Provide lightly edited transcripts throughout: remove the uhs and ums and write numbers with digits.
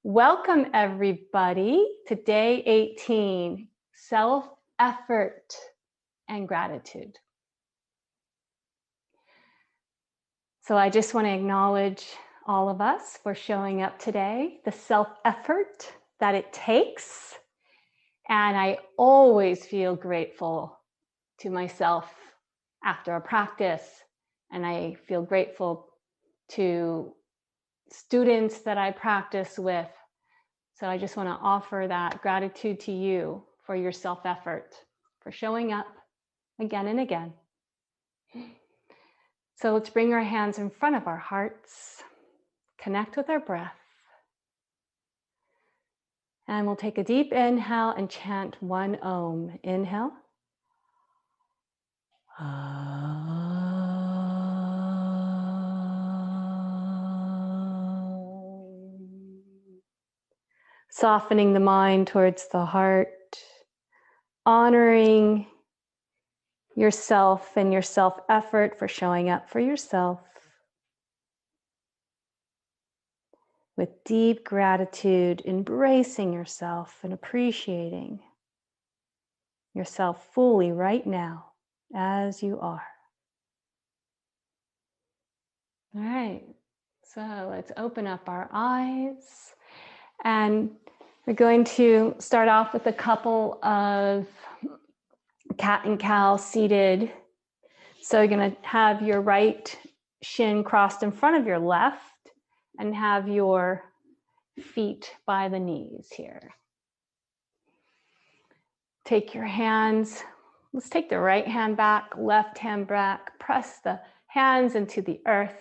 Welcome, everybody, to day 18, self-effort and gratitude. So I just want to acknowledge all of us for showing up today, the self-effort that it takes. And I always feel grateful to myself after a practice. And I feel grateful to students that I practice with. So I just want to offer that gratitude to you for your self-effort, for showing up again and again. So let's bring our hands in front of our hearts, connect with our breath. And we'll take a deep inhale and chant one Om. Inhale. Softening the mind towards the heart, honoring yourself and your self-effort for showing up for yourself with deep gratitude, embracing yourself and appreciating yourself fully right now as you are. All right, so let's open up our eyes. And we're going to start off with a couple of cat and cow seated. So you're going to have your right shin crossed in front of your left and have your feet by the knees here. Take your hands, let's take the right hand back, left hand back, press the hands into the earth.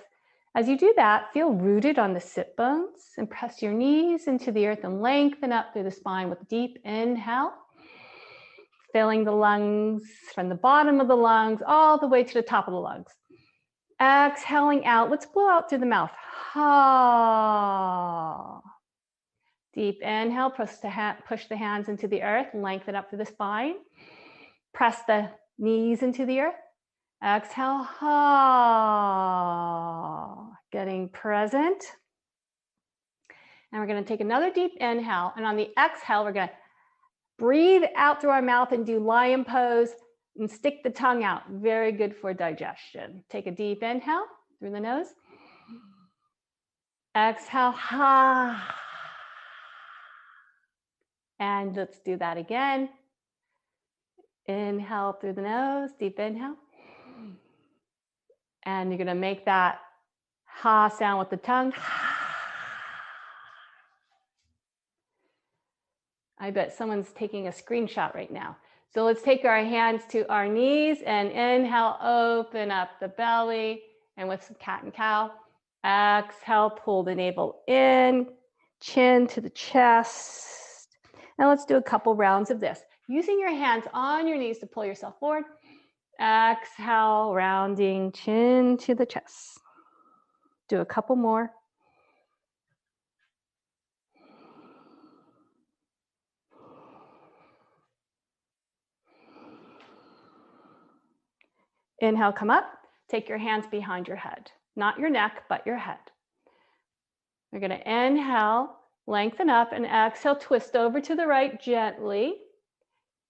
As you do that, feel rooted on the sit bones and press your knees into the earth and lengthen up through the spine with a deep inhale, filling the lungs from the bottom of the lungs all the way to the top of the lungs. Exhaling out, let's blow out through the mouth. Ha. Deep inhale, push the hands into the earth, lengthen up through the spine. Press the knees into the earth. Exhale, ha. Getting present. And we're going to take another deep inhale. And on the exhale, we're going to breathe out through our mouth and do lion pose and stick the tongue out. Very good for digestion. Take a deep inhale through the nose. Exhale, ha. And let's do that again. Inhale through the nose, deep inhale. And you're going to make that ha sound with the tongue. I bet someone's taking a screenshot right now. So let's take our hands to our knees and inhale, open up the belly, and with some cat and cow. Exhale, pull the navel in, chin to the chest. And let's do a couple rounds of this. Using your hands on your knees to pull yourself forward. Exhale, rounding chin to the chest. Do a couple more. Inhale, come up. Take your hands behind your head. Not your neck, but your head. We're going to inhale, lengthen up, and exhale, twist over to the right gently.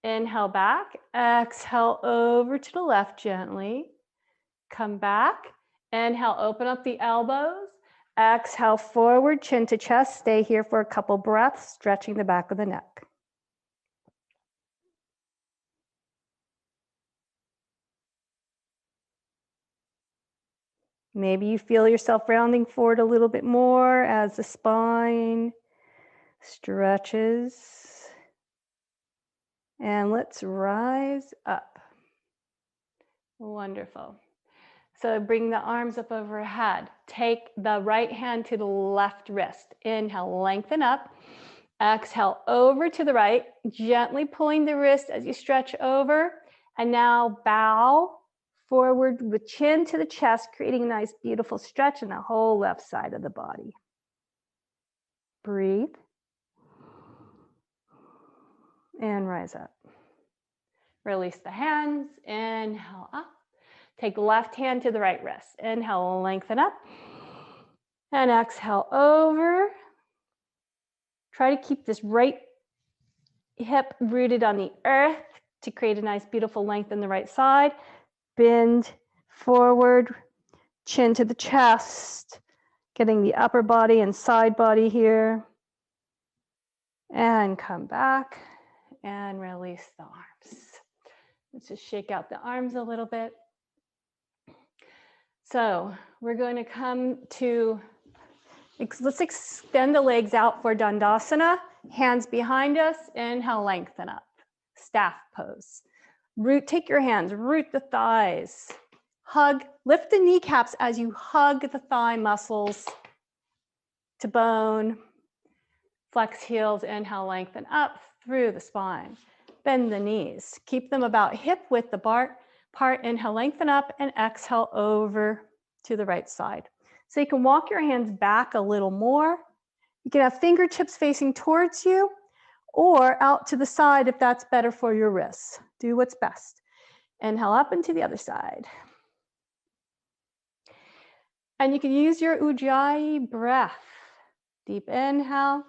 Inhale back, exhale over to the left gently. Come back, inhale, open up the elbows. Exhale forward, chin to chest. Stay here for a couple breaths, stretching the back of the neck. Maybe you feel yourself rounding forward a little bit more as the spine stretches. And let's rise up. Wonderful. So bring the arms up overhead. Take the right hand to the left wrist. Inhale, lengthen up. Exhale, over to the right, gently pulling the wrist as you stretch over. And now bow forward with chin to the chest, creating a nice, beautiful stretch in the whole left side of the body. Breathe. And rise up. Release the hands. Inhale up. Take left hand to the right wrist. Inhale, lengthen up. And exhale over. Try to keep this right hip rooted on the earth to create a nice, beautiful length in the right side. Bend forward, chin to the chest, getting the upper body and side body here. And come back and release the arms. Let's just shake out the arms a little bit. So we're going to come to, let's extend the legs out for Dandasana. Hands behind us, inhale, lengthen up. Staff pose. Take your hands, root the thighs. Hug, lift the kneecaps as you hug the thigh muscles to bone. Flex heels, inhale, lengthen up through the spine. Bend the knees. Keep them about hip width apart. Inhale, lengthen up, and exhale over to the right side. So you can walk your hands back a little more. You can have fingertips facing towards you or out to the side if that's better for your wrists. Do what's best. Inhale up and to the other side. And you can use your Ujjayi breath. Deep inhale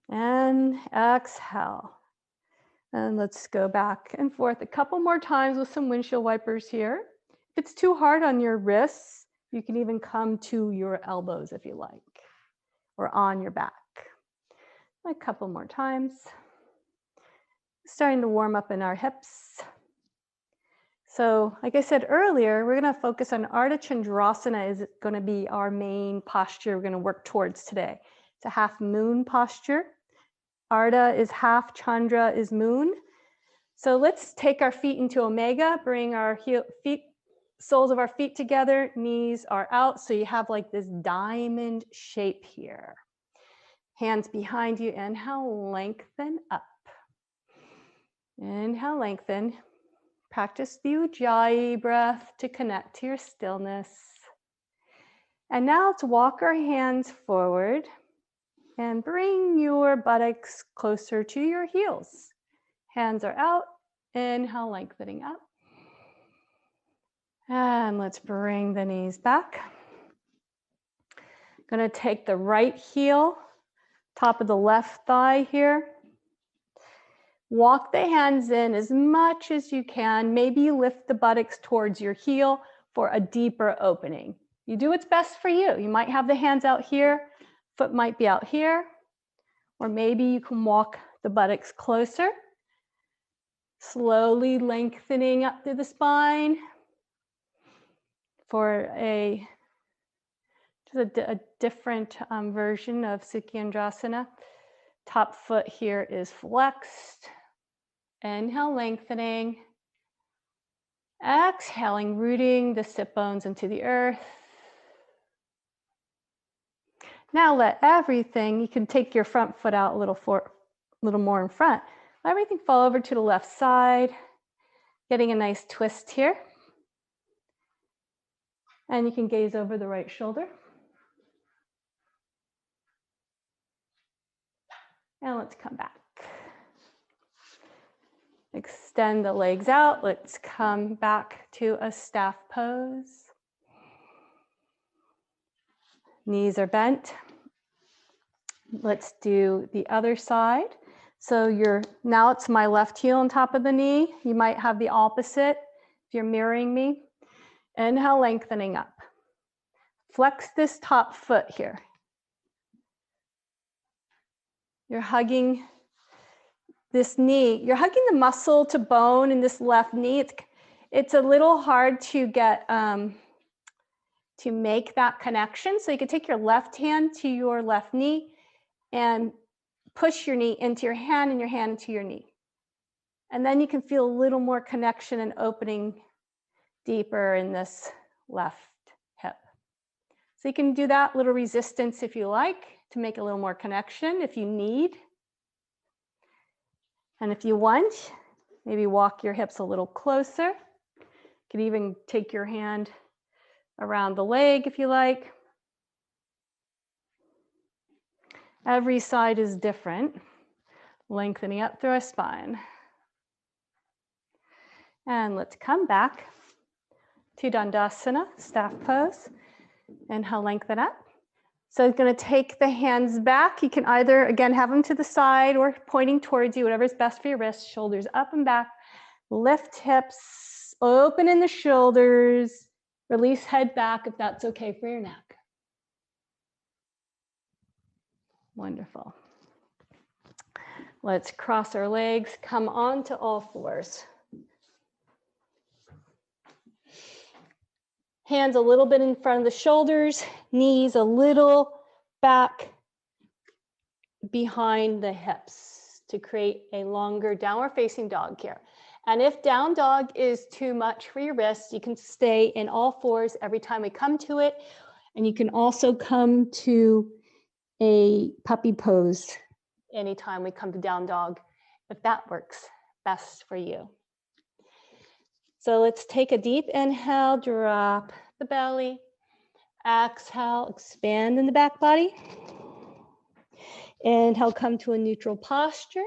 and exhale. And let's go back and forth a couple more times with some windshield wipers here. If it's too hard on your wrists, you can even come to your elbows if you like, or on your back. A couple more times. Starting to warm up in our hips. So, like I said earlier, we're going to focus on Ardha Chandrasana is going to be our main posture we're going to work towards today. It's a half moon posture. Ardha is half, Chandra is moon. So let's take our feet into Omega, bring our soles of our feet together, knees are out. So you have like this diamond shape here. Hands behind you, inhale, lengthen up. Inhale, lengthen. Practice the Ujjayi breath to connect to your stillness. And now let's walk our hands forward and bring your buttocks closer to your heels. Hands are out. Inhale, lengthening up. And let's bring the knees back. Going to take the right heel, top of the left thigh here. Walk the hands in as much as you can. Maybe lift the buttocks towards your heel for a deeper opening. You do what's best for you. You might have the hands out here, foot might be out here, or maybe you can walk the buttocks closer. Slowly lengthening up through the spine for a different version of Sukyandrasana. Top foot here is flexed. Inhale, lengthening. Exhaling, rooting the sit bones into the earth. Now let everything, you can take your front foot out a little more in front. Let everything fall over to the left side, getting a nice twist here. And you can gaze over the right shoulder. And let's come back. Extend the legs out. Let's come back to a staff pose. Knees are bent. Let's do the other side. So now it's my left heel on top of the knee. You might have the opposite if you're mirroring me. Inhale, lengthening up. Flex this top foot here. You're hugging this knee. You're hugging the muscle to bone in this left knee. It's a little hard to get to make that connection. So you can take your left hand to your left knee and push your knee into your hand and your hand into your knee. And then you can feel a little more connection and opening deeper in this left hip. So you can do that little resistance if you like to make a little more connection if you need. And if you want, maybe walk your hips a little closer. You could even take your hand around the leg if you like. Every side is different. Lengthening up through our spine. And let's come back to Dandasana, staff pose. Inhale, lengthen up. So I'm going to take the hands back. You can either, again, have them to the side or pointing towards you, whatever's best for your wrists. Shoulders up and back. Lift hips, open in the shoulders. Release head back if that's okay for your neck. Wonderful. Let's cross our legs, come on to all fours. Hands a little bit in front of the shoulders, knees a little back behind the hips to create a longer downward facing dog here. And if down dog is too much for your wrists, you can stay in all fours every time we come to it. And you can also come to a puppy pose anytime we come to down dog, if that works best for you. So let's take a deep inhale, drop the belly. Exhale, expand in the back body. Inhale, come to a neutral posture.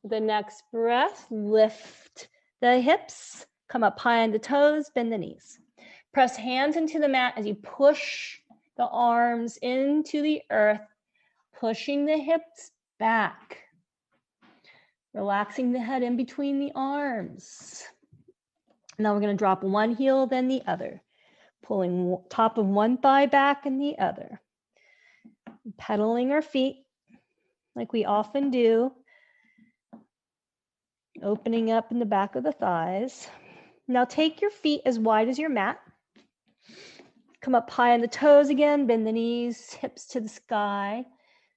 The next breath, lift the hips, come up high on the toes, bend the knees. Press hands into the mat as you push the arms into the earth, pushing the hips back. Relaxing the head in between the arms. Now we're going to drop one heel, then the other. Pulling top of one thigh back and the other. Pedaling our feet like we often do. Opening up in the back of the thighs. Now take your feet as wide as your mat. Come up high on the toes again, bend the knees, hips to the sky.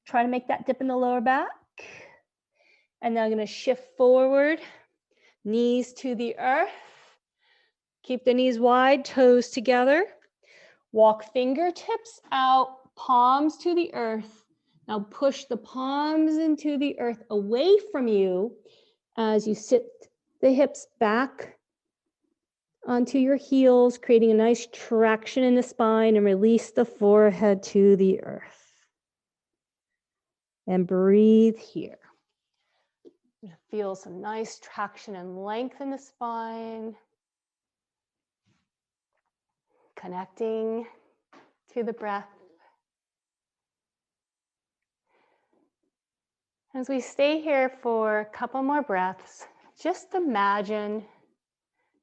Try to make that dip in the lower back. And now I'm going to shift forward, knees to the earth. Keep the knees wide, toes together. Walk fingertips out, palms to the earth. Now push the palms into the earth away from you as you sit the hips back onto your heels, creating a nice traction in the spine, and release the forehead to the earth. And breathe here. Feel some nice traction and length in the spine. Connecting to the breath. As we stay here for a couple more breaths, just imagine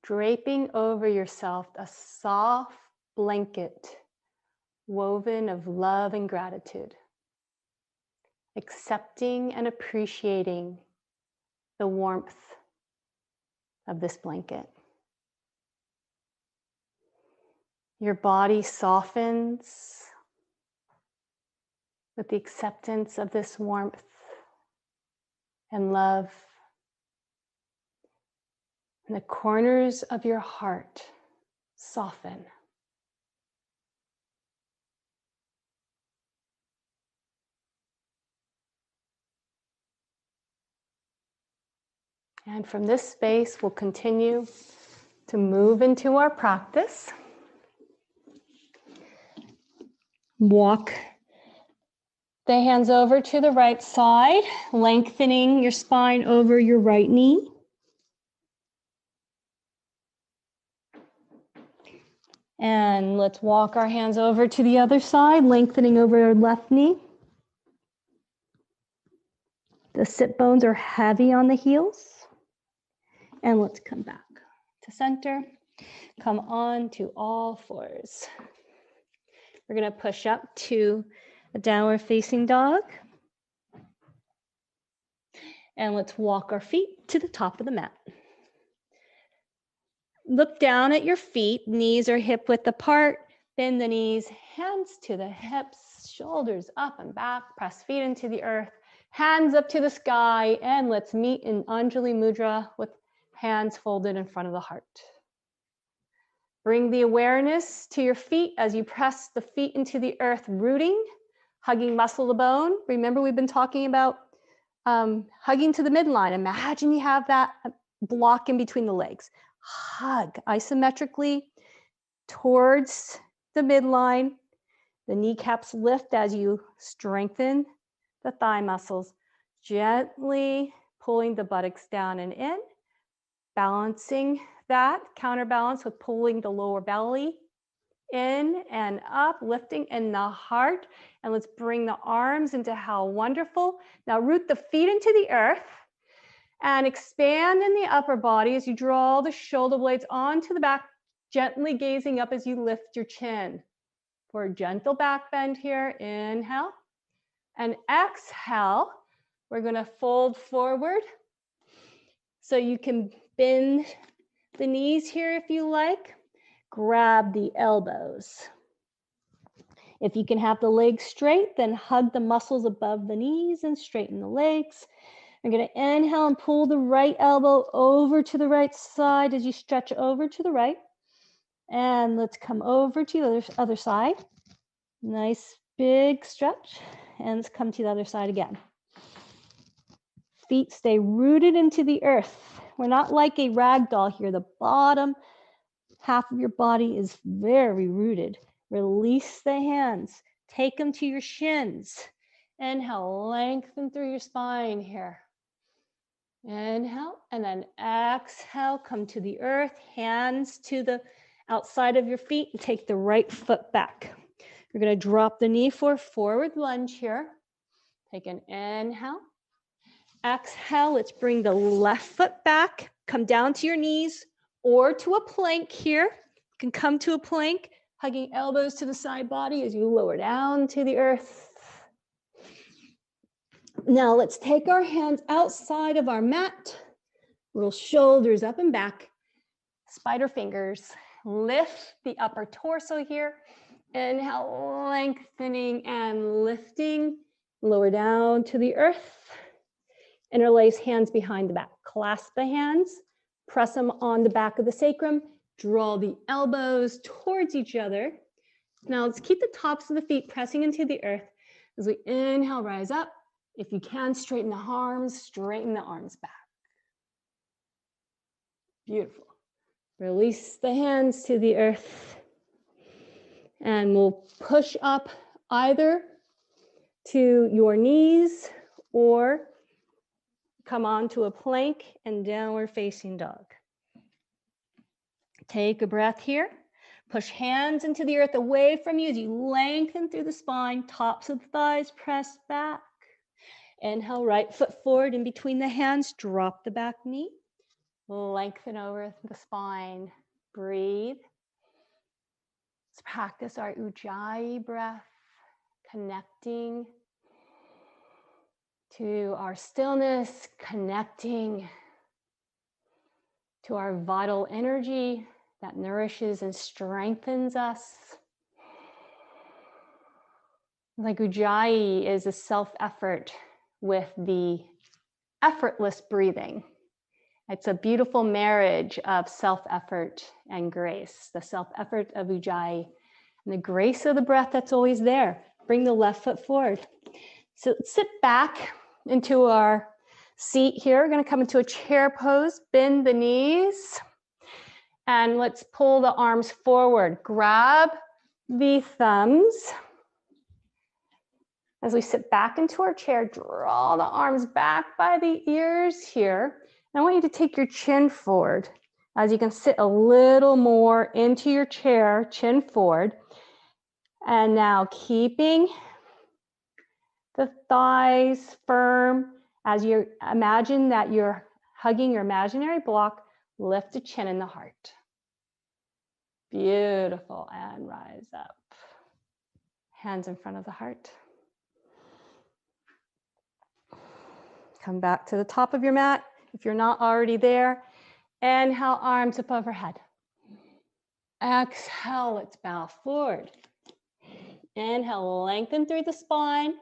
draping over yourself a soft blanket woven of love and gratitude, accepting and appreciating the warmth of this blanket. Your body softens with the acceptance of this warmth and love. And the corners of your heart soften. And from this space, we'll continue to move into our practice. Walk the hands over to the right side, lengthening your spine over your right knee. And let's walk our hands over to the other side, lengthening over our left knee. The sit bones are heavy on the heels. And let's come back to center. Come on to all fours. We're going to push up to a downward facing dog. And let's walk our feet to the top of the mat. Look down at your feet. Knees are hip width apart. Bend the knees, hands to the hips, shoulders up and back. Press feet into the earth, hands up to the sky. And let's meet in Anjali Mudra with hands folded in front of the heart. Bring the awareness to your feet as you press the feet into the earth, rooting, hugging muscle to bone. Remember, we've been talking about hugging to the midline. Imagine you have that block in between the legs. Hug isometrically towards the midline. The kneecaps lift as you strengthen the thigh muscles, gently pulling the buttocks down and in, balancing that, counterbalance with pulling the lower belly in and up, lifting in the heart. And let's bring the arms into how wonderful. Now root the feet into the earth and expand in the upper body as you draw the shoulder blades onto the back, gently gazing up as you lift your chin. For a gentle back bend here, inhale and exhale. We're going to fold forward. So you can bend the knees here if you like. Grab the elbows. If you can have the legs straight, then hug the muscles above the knees and straighten the legs. You're going to inhale and pull the right elbow over to the right side as you stretch over to the right. And let's come over to the other side. Nice big stretch. And let's come to the other side again. Feet stay rooted into the earth. We're not like a rag doll here. The bottom half of your body is very rooted. Release the hands. Take them to your shins. Inhale, lengthen through your spine here. Inhale, and then exhale, come to the earth, hands to the outside of your feet, and take the right foot back. You're going to drop the knee for a forward lunge here. Take an inhale. Exhale, let's bring the left foot back, come down to your knees or to a plank here. You can come to a plank, hugging elbows to the side body as you lower down to the earth. Now let's take our hands outside of our mat, roll shoulders up and back, spider fingers, lift the upper torso here. Inhale, lengthening and lifting, lower down to the earth. Interlace hands behind the back. Clasp the hands, press them on the back of the sacrum, draw the elbows towards each other. Now let's keep the tops of the feet pressing into the earth as we inhale, rise up. If you can, straighten the arms back. Beautiful. Release the hands to the earth. And we'll push up either to your knees or come onto a plank and downward facing dog. Take a breath here. Push hands into the earth away from you as you lengthen through the spine, tops of the thighs press back. Inhale, right foot forward in between the hands, drop the back knee. Lengthen over the spine, breathe. Let's practice our Ujjayi breath, connecting to our stillness, connecting to our vital energy that nourishes and strengthens us. Like Ujjayi is a self-effort with the effortless breathing. It's a beautiful marriage of self-effort and grace, the self-effort of Ujjayi and the grace of the breath that's always there. Bring the left foot forward. So sit back into our seat here. We're going to come into a chair pose, bend the knees, and let's pull the arms forward. Grab the thumbs. As we sit back into our chair, draw the arms back by the ears here. I want you to take your chin forward as you can sit a little more into your chair, chin forward. And now keeping the thighs firm as you imagine that you're hugging your imaginary block, lift the chin and the heart. Beautiful, and rise up. Hands in front of the heart. Come back to the top of your mat. If you're not already there, inhale, arms up overhead. Exhale, let's bow forward. Inhale, lengthen through the spine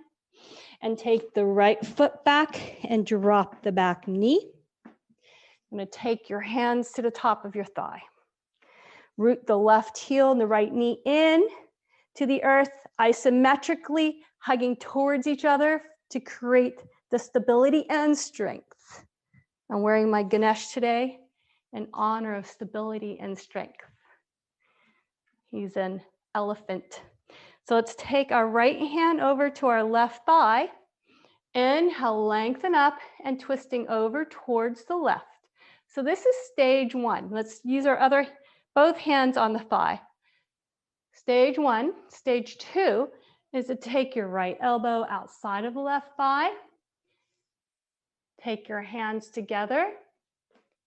and take the right foot back and drop the back knee. I'm going to take your hands to the top of your thigh. Root the left heel and the right knee in to the earth, isometrically hugging towards each other to create the stability and strength. I'm wearing my Ganesh today in honor of stability and strength. He's an elephant. So let's take our right hand over to our left thigh. Inhale, lengthen up and twisting over towards the left. So this is stage one. Let's use our both hands on the thigh. Stage one. Stage two is to take your right elbow outside of the left thigh. Take your hands together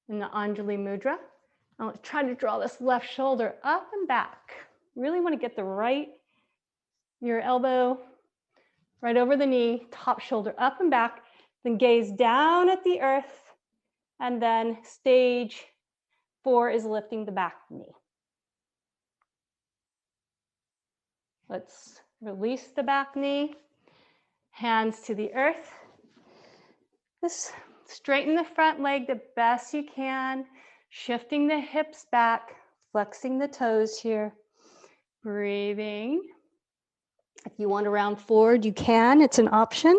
in the Anjali Mudra. Now let's try to draw this left shoulder up and back. Really want to get your elbow right over the knee, top shoulder up and back, then gaze down at the earth, and then stage four is lifting the back knee. Let's release the back knee, hands to the earth. Just straighten the front leg the best you can, shifting the hips back, flexing the toes here, breathing. If you want to round forward, you can, it's an option.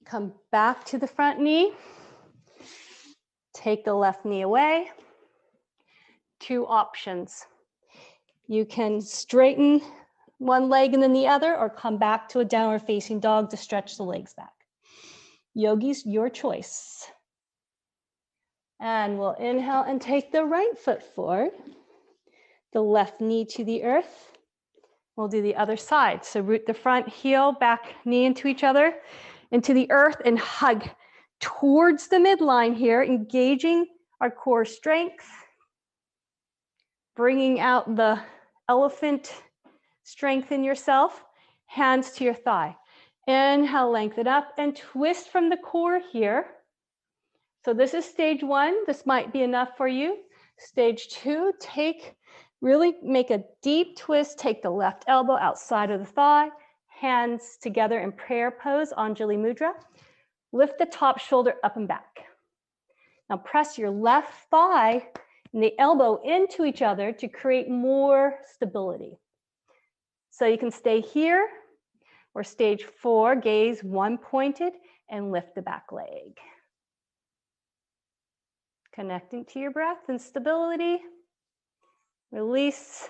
Come back to the front knee, take the left knee away. Two options. You can straighten one leg and then the other, or come back to a downward facing dog to stretch the legs back. Yogis, your choice. And we'll inhale and take the right foot forward, the left knee to the earth. We'll do the other side. So root the front heel, back knee into each other, into the earth, and hug towards the midline here, engaging our core strength, bringing out the elephant strength in yourself, hands to your thigh. Inhale, lengthen up and twist from the core here. So this is stage one. This might be enough for you. Stage two, really make a deep twist. Take the left elbow outside of the thigh, hands together in prayer pose, Anjali Mudra. Lift the top shoulder up and back. Now press your left thigh and the elbow into each other to create more stability. So you can stay here, or stage four, gaze one pointed and lift the back leg. Connecting to your breath and stability. Release.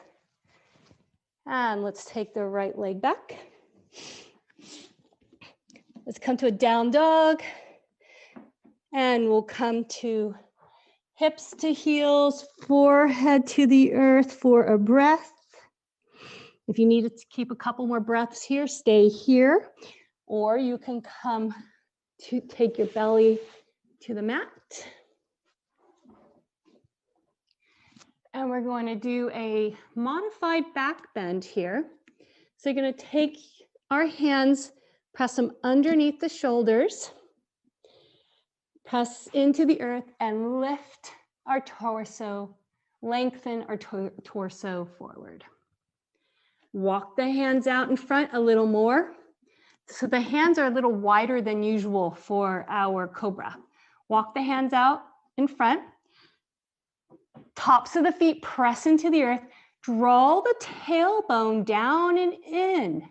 And let's take the right leg back. Let's come to a down dog. And we'll come to hips to heels, forehead to the earth for a breath. If you need to keep a couple more breaths here, stay here. Or you can come to take your belly to the mat. And we're going to do a modified back bend here. So you're going to take our hands, press them underneath the shoulders, press into the earth, and lift our torso, lengthen our torso forward. Walk the hands out in front a little more. So the hands are a little wider than usual for our cobra. Walk the hands out in front. Tops of the feet press into the earth. Draw the tailbone down and in.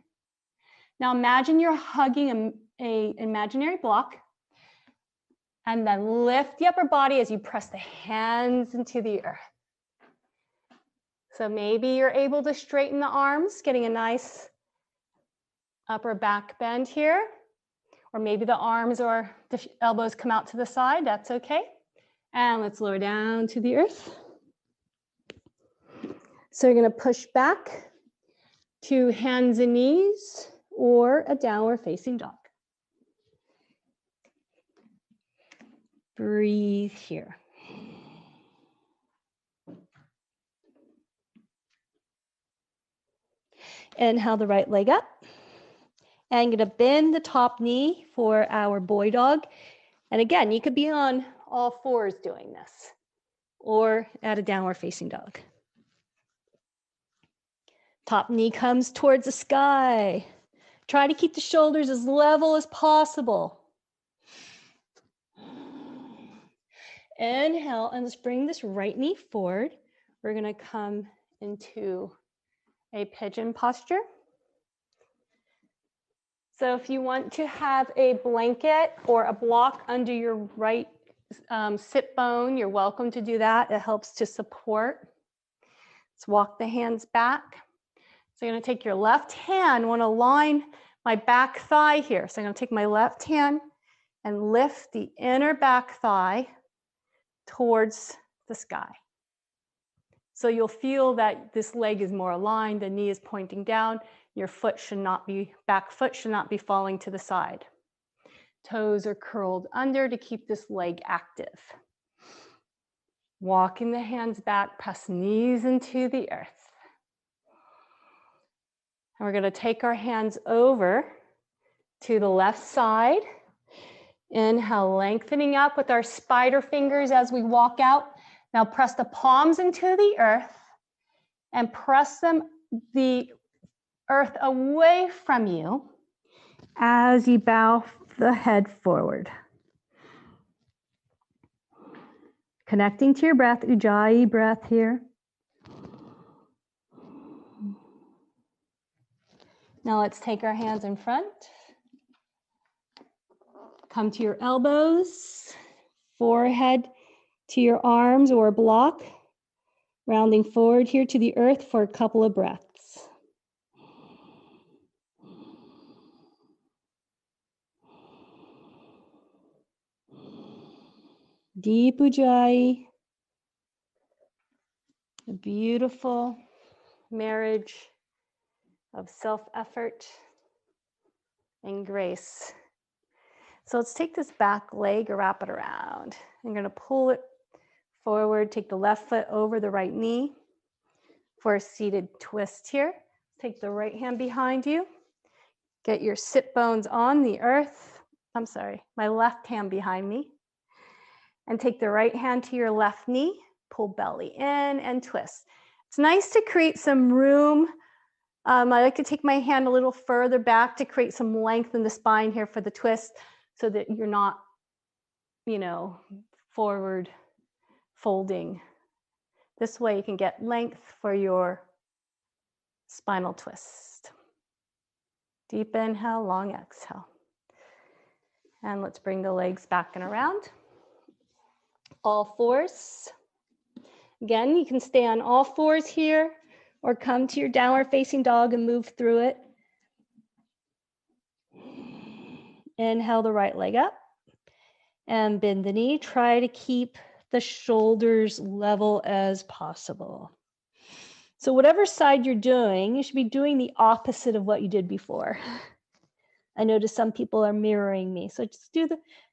Now imagine you're hugging an imaginary block. And then lift the upper body as you press the hands into the earth. So maybe you're able to straighten the arms, getting a nice upper back bend here. Or maybe the arms or the elbows come out to the side, that's okay. And let's lower down to the earth. So you're gonna push back to hands and knees or a downward facing dog. Breathe here. Inhale the right leg up. And I'm gonna bend the top knee for our boy dog. And again, you could be on all fours doing this or at a downward facing dog. Top knee comes towards the sky. Try to keep the shoulders as level as possible. Inhale, and let's bring this right knee forward. We're gonna come into a pigeon posture. So if you want to have a blanket or a block under your right sit bone, you're welcome to do that. It helps to support. Let's walk the hands back. So you're gonna take your left hand, I wanna line my back thigh here. So I'm gonna take my left hand and lift the inner back thigh towards the sky. So you'll feel that this leg is more aligned, the knee is pointing down, your foot should not be, back foot should not be falling to the side. Toes are curled under to keep this leg active. Walking the hands back, press knees into the earth. And we're going to take our hands over to the left side. Inhale, lengthening up with our spider fingers as we walk out. Now press the palms into the earth and press the earth away from you as you bow the head forward. Connecting to your breath, Ujjayi breath here. Now let's take our hands in front. Come to your elbows, forehead to your arms or block. Rounding forward here to the earth for a couple of breaths. Deep Ujjayi, a beautiful marriage of self-effort and grace. So let's take this back leg and wrap it around. I'm going to pull it forward, take the left foot over the right knee for a seated twist here. Take the right hand behind you. Get your sit bones on the earth. I'm sorry, my left hand behind me. And take the right hand to your left knee, pull belly in and twist. It's nice to create some room. I like to take my hand a little further back to create some length in the spine here for the twist so that you're not, forward folding. This way you can get length for your spinal twist. Deep inhale, long exhale. And let's bring the legs back and around. All fours. Again, you can stay on all fours here or come to your downward facing dog and move through it. Inhale the right leg up and bend the knee. Try to keep the shoulders level as possible. So whatever side you're doing, you should be doing the opposite of what you did before. I notice some people are mirroring me. So just do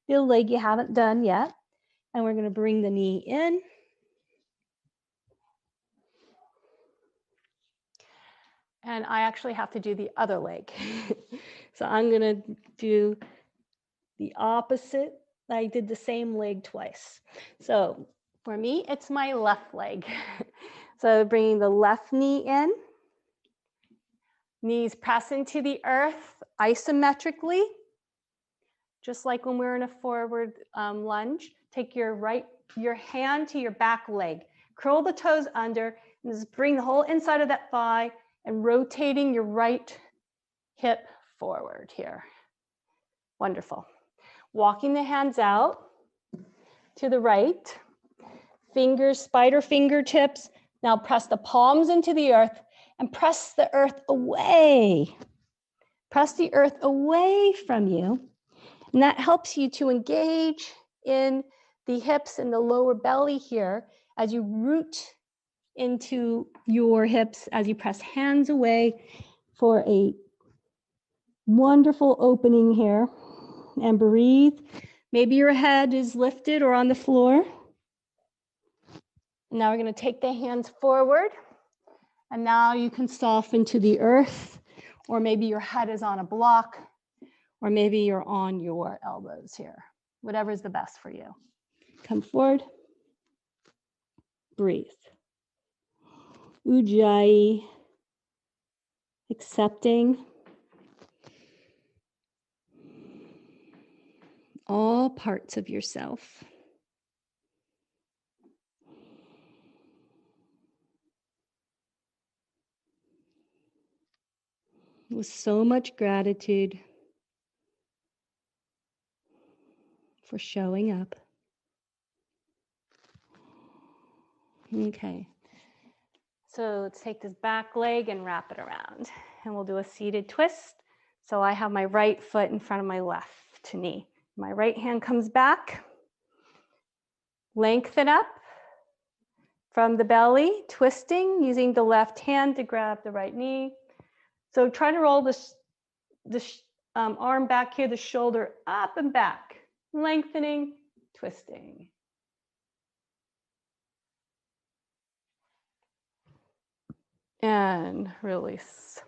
the leg you haven't done yet. And we're going to bring the knee in. And I actually have to do the other leg. So I'm going to do the opposite. I did the same leg twice. So for me, it's my left leg. So bringing the left knee in. Knees press into the earth isometrically. Just like when we're in a forward lunge. Take your hand to your back leg. Curl the toes under and just bring the whole inside of that thigh and rotating your right hip forward here. Wonderful. Walking the hands out to the right. Fingers, spider fingertips. Now press the palms into the earth and press the earth away. Press the earth away from you. And that helps you to engage in the hips and the lower belly here as you root into your hips, as you press hands away for a wonderful opening here. And breathe. Maybe your head is lifted or on the floor. Now we're going to take the hands forward. And now you can soften to the earth, or maybe your head is on a block, or maybe you're on your elbows here. Whatever is the best for you. Come forward. Breathe. Ujjayi. Accepting all parts of yourself. With so much gratitude for showing up. Okay. So let's take this back leg and wrap it around. And we'll do a seated twist. So I have my right foot in front of my left knee. My right hand comes back. Lengthen up. from the belly, twisting, using the left hand to grab the right knee. So try to roll this arm back here, the shoulder up and back, lengthening, twisting. And release.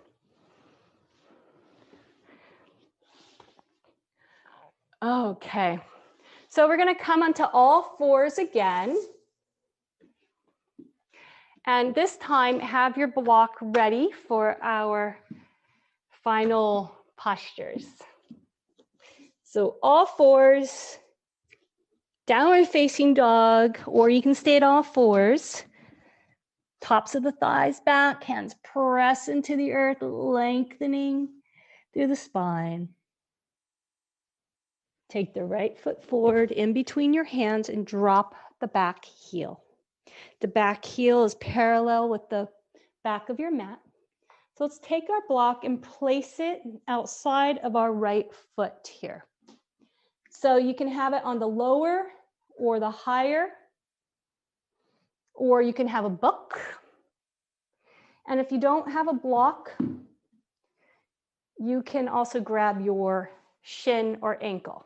Okay, so we're going to come onto all fours again. And this time, have your block ready for our final postures. So all fours, downward facing dog, or you can stay at all fours. Tops of the thighs back, hands press into the earth, lengthening through the spine. Take the right foot forward in between your hands and drop the back heel. The back heel is parallel with the back of your mat. So let's take our block and place it outside of our right foot here. So you can have it on the lower or the higher, or you can have a book. And if you don't have a block, you can also grab your shin or ankle.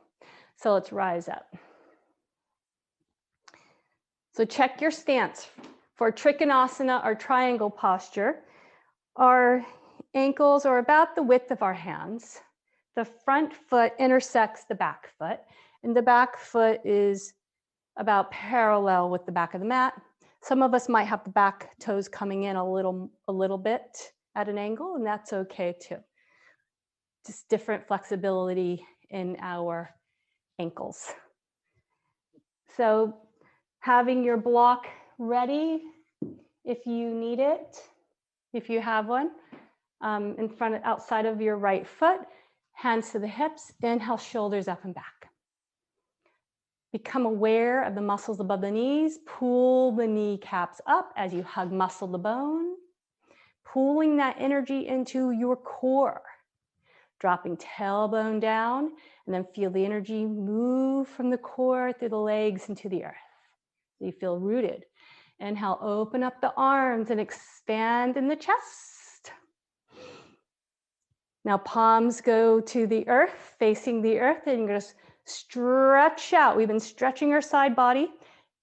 So let's rise up. So check your stance. For Trikonasana or triangle posture, our ankles are about the width of our hands. The front foot intersects the back foot, and the back foot is about parallel with the back of the mat. Some of us might have the back toes coming in a little bit at an angle, and that's okay too. Just different flexibility in our ankles. So having your block ready if you need it, if you have one, in front, outside of your right foot, hands to the hips, inhale, shoulders up and back. Become aware of the muscles above the knees. Pull the kneecaps up as you hug muscle to bone, pulling that energy into your core. Dropping tailbone down, and then feel the energy move from the core through the legs into the earth. So you feel rooted. Inhale, open up the arms and expand in the chest. Now palms go to the earth, facing the earth, and you're just stretch out. We've been stretching our side body.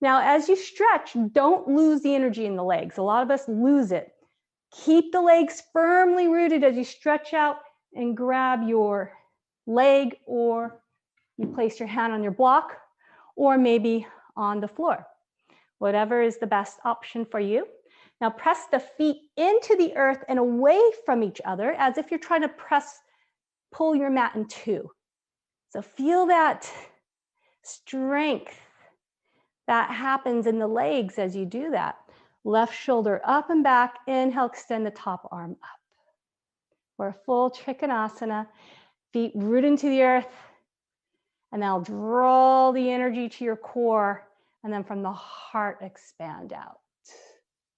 Now as you stretch, don't lose the energy in the legs. A lot of us lose it. Keep the legs firmly rooted as you stretch out and grab your leg, or you place your hand on your block, or maybe on the floor. Whatever is the best option for you. Now press the feet into the earth and away from each other as if you're trying to pull your mat in two. So feel that strength that happens in the legs as you do that. Left shoulder up and back. Inhale, extend the top arm up. We're full Trikonasana, feet rooted into the earth, and now draw the energy to your core, and then from the heart expand out.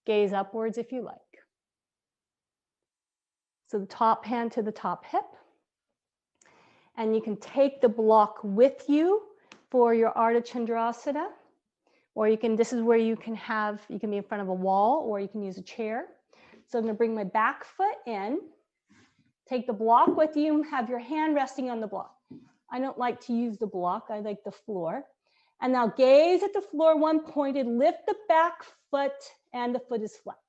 Gaze upwards if you like. So the top hand to the top hip, and you can take the block with you for your Ardha Chandrasana, or you can, this is where you can be in front of a wall, or you can use a chair. So I'm going to bring my back foot in. Take the block with you, have your hand resting on the block. I don't like to use the block, I like the floor. And now gaze at the floor, one pointed, lift the back foot, and the foot is flexed.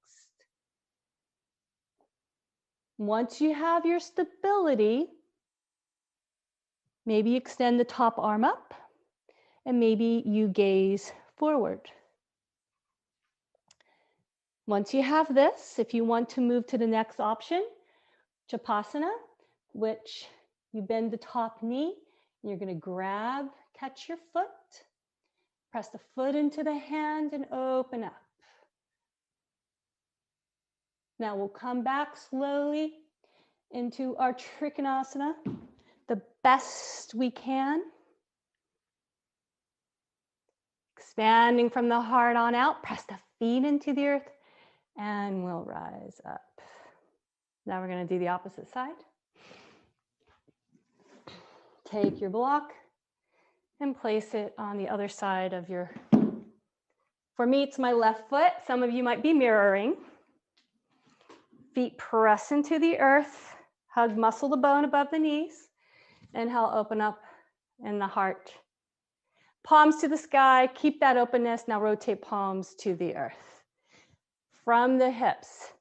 Once you have your stability, maybe extend the top arm up, and maybe you gaze forward. Once you have this, if you want to move to the next option, Chapasana, which you bend the top knee, and you're going to catch your foot, press the foot into the hand and open up. Now we'll come back slowly into our Trikonasana, the best we can. Expanding from the heart on out, press the feet into the earth, and we'll rise up. Now we're going to do the opposite side. Take your block and place it on the other side of your For me, it's my left foot. Some of you might be mirroring. Feet press into the earth. Hug muscle the bone above the knees. Inhale, open up in the heart. Palms to the sky. Keep that openness. Now rotate palms to the earth. From the hips.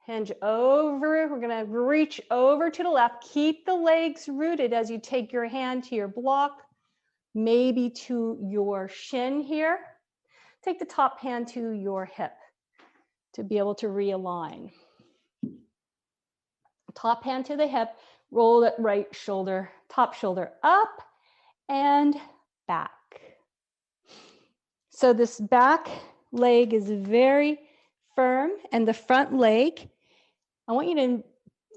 Hinge over. We're going to reach over to the left. Keep the legs rooted as you take your hand to your block, maybe to your shin here. Take the top hand to your hip to be able to realign. Top hand to the hip, roll that right shoulder, top shoulder up and back. So this back leg is very firm, and the front leg, I want you to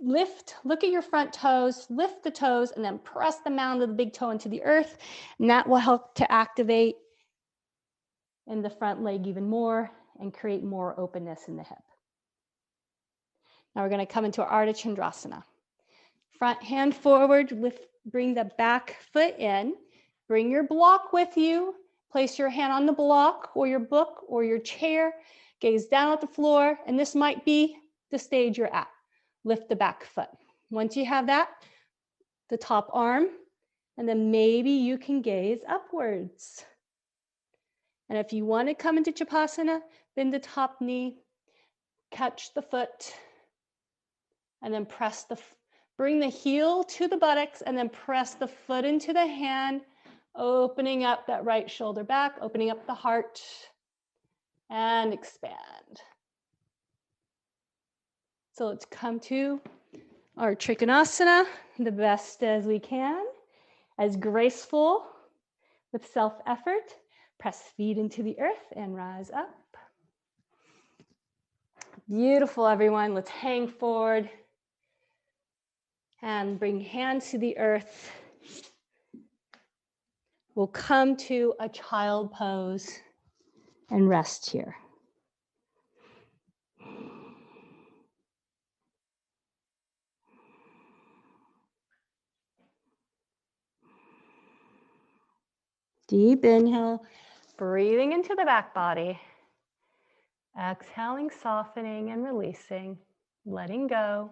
lift, look at your front toes, lift the toes, and then press the mound of the big toe into the earth, and that will help to activate in the front leg even more and create more openness in the hip. Now we're going to come into Ardha Chandrasana. Front hand forward, lift, bring the back foot in, bring your block with you, place your hand on the block or your book or your chair, gaze down at the floor, and this might be the stage you're at. Lift the back foot. Once you have that, the top arm, and then maybe you can gaze upwards. And if you want to come into Chapasana, bend the top knee, catch the foot, and then bring the heel to the buttocks, and then press the foot into the hand, opening up that right shoulder back, opening up the heart, and expand. So let's come to our Trikonasana, the best as we can, as graceful with self-effort. Press feet into the earth and rise up. Beautiful, everyone. Let's hang forward and bring hands to the earth. We'll come to a child pose and rest here. Deep inhale, breathing into the back body. Exhaling, softening and releasing, letting go.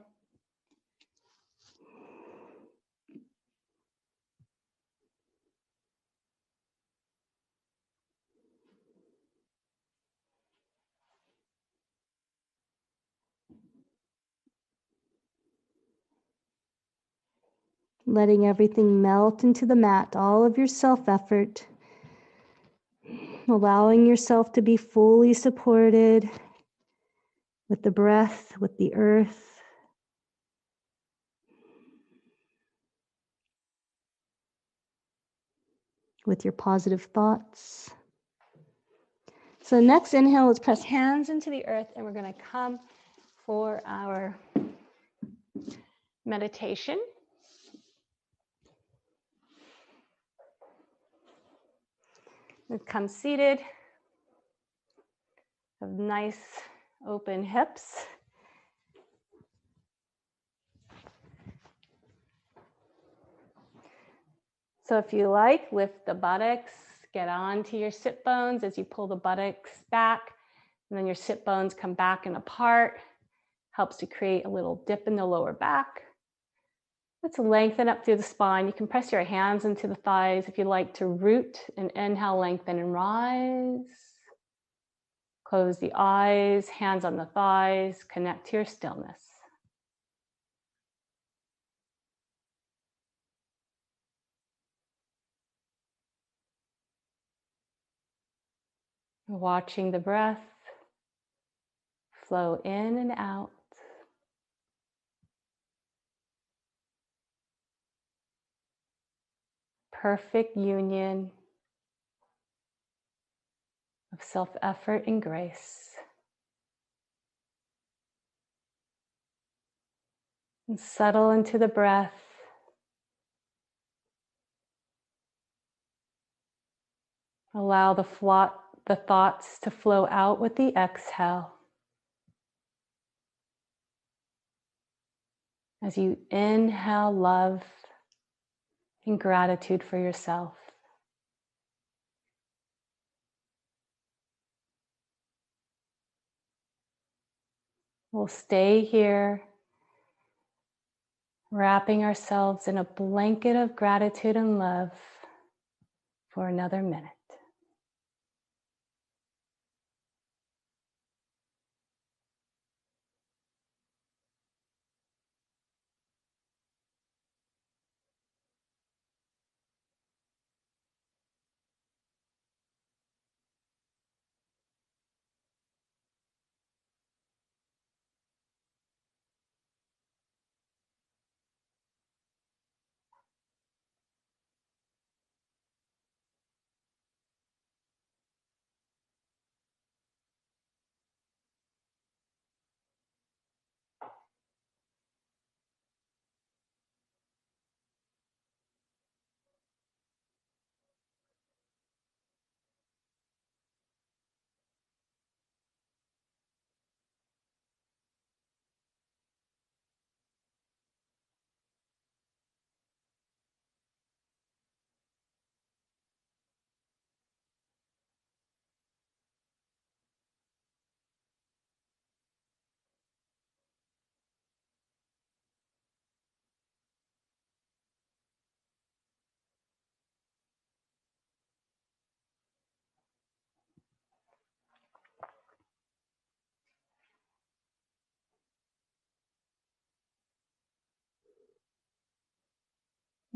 Letting everything melt into the mat, all of your self-effort. Allowing yourself to be fully supported with the breath, with the earth. With your positive thoughts. So next inhale, let's press hands into the earth, and we're going to come for our meditation. We've come seated, have nice open hips. So if you like, lift the buttocks, get onto your sit bones as you pull the buttocks back, and then your sit bones come back and apart. Helps to create a little dip in the lower back. Let's lengthen up through the spine. You can press your hands into the thighs if you like to root, and inhale, lengthen and rise. Close the eyes, hands on the thighs, connect to your stillness. Watching the breath flow in and out. Perfect union of self-effort and grace. And settle into the breath. Allow the thoughts to flow out with the exhale. As you inhale love and gratitude for yourself. We'll stay here, wrapping ourselves in a blanket of gratitude and love for another minute.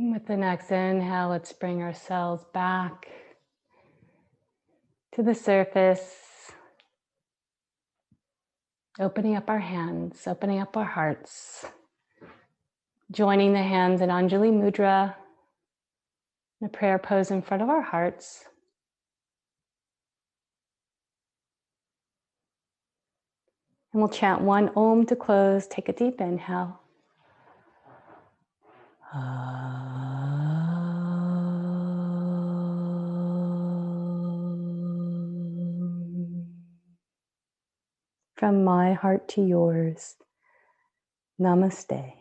With the next inhale, let's bring ourselves back to the surface, opening up our hands, opening up our hearts, joining the hands in Anjali Mudra, in a prayer pose in front of our hearts. And we'll chant one Om to close. Take a deep inhale. From my heart to yours, namaste.